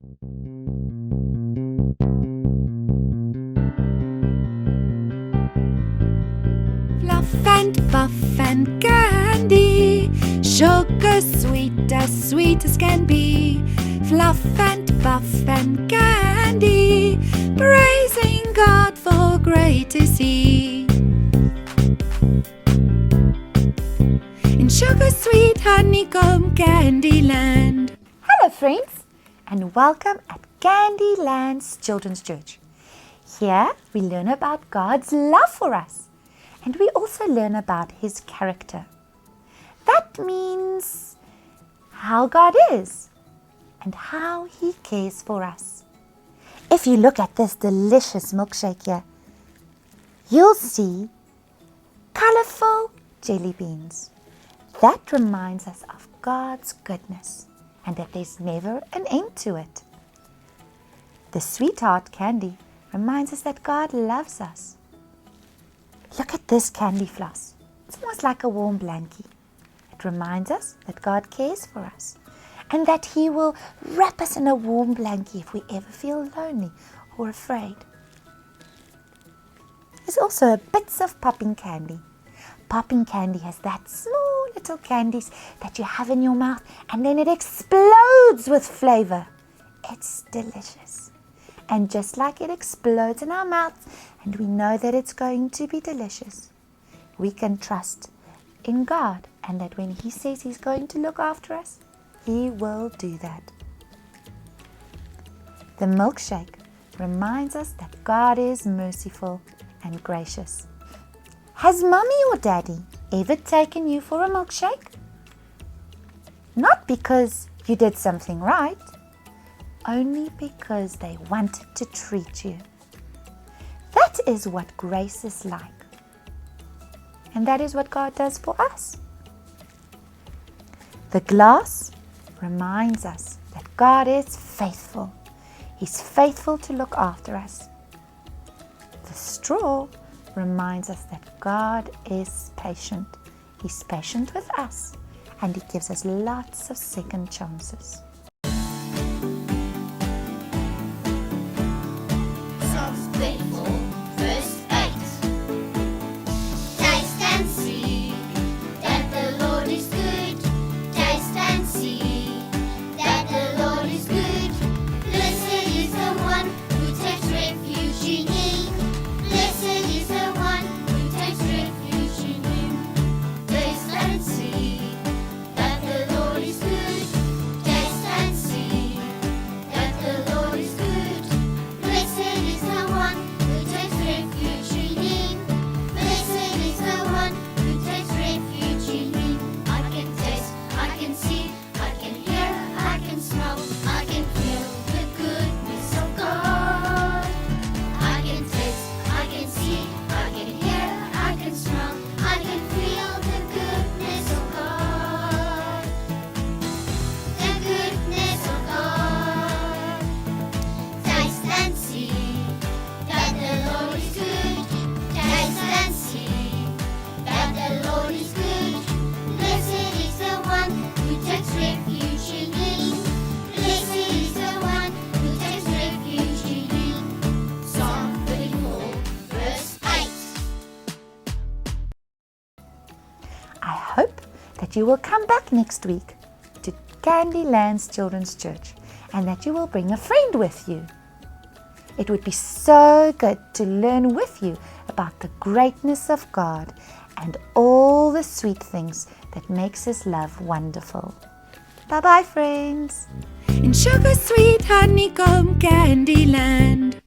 Fluff and puff and candy, sugar sweet as can be. Fluff and puff and candy, praising God for great is He. In sugar sweet honeycomb Candyland. Hello friends, and welcome at Candyland's Children's Church. Here we learn about God's love for us, and we also learn about His character. That means how God is and how He cares for us. If you look at this delicious milkshake here, you'll see colorful jelly beans. That reminds us of God's goodness and that there's never an end to it. The sweetheart candy reminds us that God loves us. Look at this candy floss. It's almost like a warm blankie. It reminds us that God cares for us and that He will wrap us in a warm blankie if we ever feel lonely or afraid. There's also bits of popping candy. Popping candy has that small little candies that you have in your mouth and then it explodes with flavor. It's delicious. And just like it explodes in our mouths and we know that it's going to be delicious, we can trust in God and that when He says He's going to look after us, He will do that. The milkshake reminds us that God is merciful and gracious. Has Mommy or Daddy ever taken you for a milkshake? Not because you did something right, only because they wanted to treat you. That is what grace is like. And that is what God does for us. The glass reminds us that God is faithful. He's faithful to look after us. The straw reminds us that God is patient. He's patient with us and He gives us lots of second chances. Psalms 24, verse 8. Taste and see that the Lord is good. Taste and see that the Lord is good. Blessed is the one who takes refuge in Him. Blessed is the one who takes refuge in Him. Taste and see that the Lord is good. Taste and see that the Lord is good. Blessed is the one who takes refuge in Him. Blessed is the one who takes refuge in Him. I can taste, I can see, I can hear, I can smell, I can feel the goodness of God. I can taste, I can see, I can hear, I can smell, I can feel the goodness of God. The goodness of God. Taste and see that the Lord is good. Taste and see that the Lord is good. Blessed is the one who takes refuge in Him. Blessed is the one who takes refuge in Him. Psalm 34, verse 8. I hope that you will come back next week to Candyland's Children's Church and that you will bring a friend with you. It would be so good to learn with you about the greatness of God and all the sweet things that makes His love wonderful. Bye-bye, friends. In sugar sweet honeycomb Candyland.